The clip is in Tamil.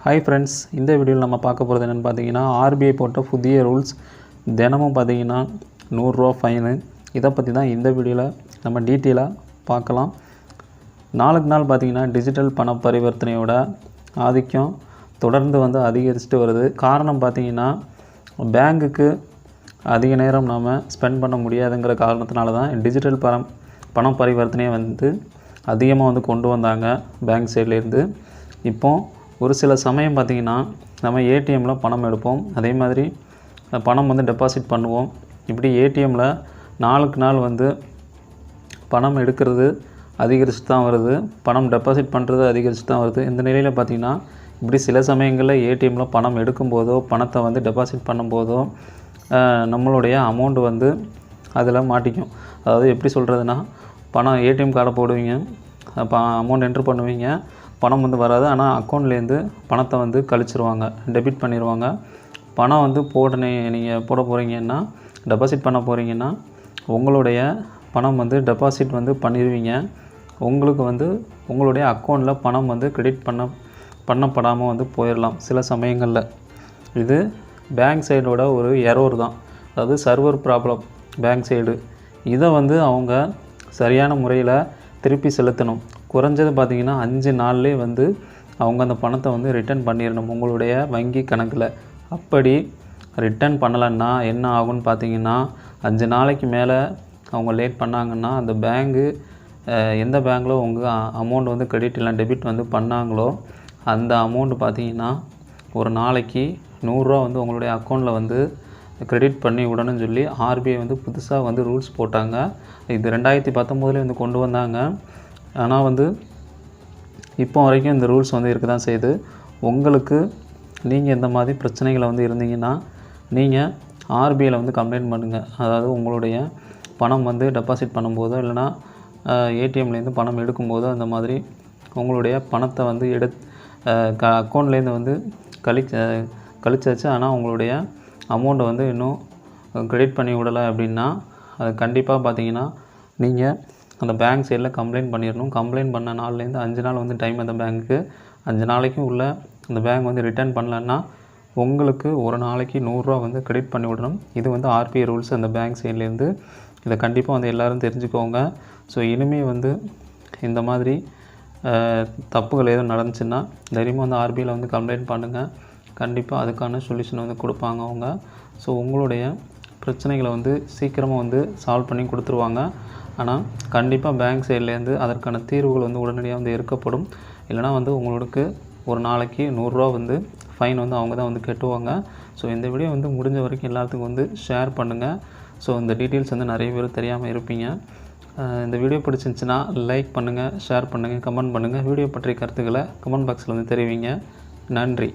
ஹாய் ஃப்ரெண்ட்ஸ், இந்த வீடியோவில் நம்ம பார்க்க போகிறது என்னென்னு பார்த்தீங்கன்னா, ஆர்பிஐ போட்ட புதிய ரூல்ஸ். தினமும் பார்த்தீங்கன்னா 100 ரூபா ஃபைனு. இதை பற்றி தான் இந்த வீடியோவில் நம்ம டீட்டெயிலாக பார்க்கலாம். நாளுக்கு நாள் பார்த்திங்கன்னா டிஜிட்டல் பண பரிவர்த்தனையோட ஆதிக்கம் தொடர்ந்து அதிகரிச்சுட்டு வருது. காரணம் பார்த்திங்கன்னா, பேங்குக்கு அதிக நேரம் நாம் ஸ்பெண்ட் பண்ண முடியாதுங்கிற காரணத்தினால தான் டிஜிட்டல் பண பரிவர்த்தனையை அதிகமாக கொண்டு வந்தாங்க பேங்க் சைட்லேருந்து. இப்போது ஒரு சில சமயம் பார்த்திங்கன்னா நம்ம ஏடிஎம்மில் பணம் எடுப்போம், அதே மாதிரி பணம் டெபாசிட் பண்ணுவோம். இப்படி ஏடிஎம்மில் நாளுக்கு நாள் பணம் எடுக்கிறது அதிகரிச்சு தான் வருது, பணம் டெபாசிட் பண்ணுறது அதிகரிச்சு தான் வருது. இந்த நிலையில் பார்த்திங்கன்னா இப்படி சில சமயங்களில் ஏடிஎம்மில் பணம் எடுக்கும்போதோ பணத்தை டெபாசிட் பண்ணும்போதோ நம்மளுடைய அமௌண்ட்டு அதில் மாட்டிக்கும். அதாவது எப்படி சொல்கிறதுனா, பணம் ஏடிஎம் கார்டை போடுவீங்க, அமௌண்ட் என்ட்ரு பண்ணுவீங்க, பணம் வராது. ஆனால் அக்கௌண்ட்லேருந்து பணத்தை கழிச்சிருவாங்க, டெபிட் பண்ணிடுவாங்க. பணம் நீங்கள் போட போகிறீங்கன்னா, டெபாசிட் பண்ண போகிறீங்கன்னா உங்களுடைய பணம் டெபாசிட் பண்ணிடுவீங்க. உங்களுக்கு உங்களுடைய அக்கௌண்ட்டில் பணம் கிரெடிட் பண்ணப்படாமல் போயிடலாம் சில சமயங்களில். இது பேங்க் சைடோட ஒரு எரர் தான், அதாவது சர்வர் ப்ராப்ளம் பேங்க் சைடு. இதை அவங்க சரியான முறையில் திருப்பி செலுத்தணும். குறைஞ்சது பார்த்திங்கன்னா 5 நாள்லேயே அவங்க அந்த பணத்தை ரிட்டர்ன் பண்ணிடணும் உங்களுடைய வங்கி கணக்கில். அப்படி ரிட்டர்ன் பண்ணலைன்னா என்ன ஆகும்னு பார்த்திங்கன்னா, 5 நாளைக்கு மேலே அவங்க லேட் பண்ணாங்கன்னா அந்த பேங்கு எந்த பேங்க்கில் உங்கள் அமௌண்ட் கிரெடிட் இல்லை டெபிட் பண்ணாங்களோ அந்த அமௌண்ட்டு பார்த்திங்கன்னா ஒரு நாளைக்கு 100 ரூபா உங்களுடைய அக்கௌண்ட்டில் கிரெடிட் பண்ணி விடணும்னு சொல்லி ஆர்பிஐ புதுசாக ரூல்ஸ் போட்டாங்க. இது 2019 கொண்டு வந்தாங்க. ஆனால் இப்போ வரைக்கும் இந்த ரூல்ஸ் இருக்க தான் செய்யுது. உங்களுக்கு நீங்கள் இந்த மாதிரி பிரச்சனைகளை இருந்தீங்கன்னா நீங்கள் ஆர்பிஐயில் கம்ப்ளைண்ட் பண்ணுங்கள். அதாவது உங்களுடைய பணம் டெபாசிட் பண்ணும்போதோ இல்லைனா ஏடிஎம்லேருந்து பணம் எடுக்கும்போதோ அந்த மாதிரி உங்களுடைய பணத்தை அக்கௌண்ட்லேருந்து கழிச்சாச்சு, ஆனால் உங்களுடைய அமௌண்ட்டை இன்னும் கிரெடிட் பண்ணி விடலை அப்படின்னா அது கண்டிப்பாக பார்த்தீங்கன்னா நீங்கள் அந்த பேங்க் சைடில் கம்ப்ளைண்ட் பண்ணிடணும். கம்ப்ளைண்ட் பண்ண நாள்லேருந்து 5 நாள் டைம் அந்த பேங்க்குக்கு. 5 நாளைக்கும் உள்ள அந்த பேங்க் ரிட்டர்ன் பண்ணலன்னா உங்களுக்கு ஒரு நாளைக்கு 100 ரூபா கிரெடிட் பண்ணி விடணும். இது ஆர்பிஐ ரூல்ஸ் அந்த பேங்க் சைட்லேருந்து. இதை கண்டிப்பாக எல்லோரும் தெரிஞ்சுக்கோங்க. ஸோ இனிமேல் இந்த மாதிரி தப்புகள் எதுவும் நடந்துச்சுன்னா தைரியமாக ஆர்பிஐயில் கம்ப்ளைண்ட் பண்ணுங்கள். கண்டிப்பாக அதுக்கான சொல்யூஷன் கொடுப்பாங்க அவங்க. ஸோ உங்களுடைய பிரச்சனைகளை சீக்கிரமாக சால்வ் பண்ணி கொடுத்துருவாங்க. ஆனால் கண்டிப்பாக பேங்க் சைட்லேருந்து அதற்கான தீர்வுகள் உடனடியாக இருக்கப்படும். இல்லைனா உங்களுக்கு ஒரு நாளைக்கு 100 ரூபா ஃபைன் அவங்க தான் கட்டுவாங்க. ஸோ இந்த வீடியோ முடிஞ்ச வரைக்கும் எல்லாத்துக்கும் ஷேர் பண்ணுங்கள். ஸோ இந்த டீட்டெயில்ஸ் நிறைய பேர் தெரியாமல் இருப்பீங்க. இந்த வீடியோ பிடிச்சிருந்துச்சுன்னா லைக் பண்ணுங்கள், ஷேர் பண்ணுங்கள், கமெண்ட் பண்ணுங்கள். வீடியோ பற்றிய கருத்துக்களை கமெண்ட் பாக்ஸில் தெரிவிங்க. நன்றி.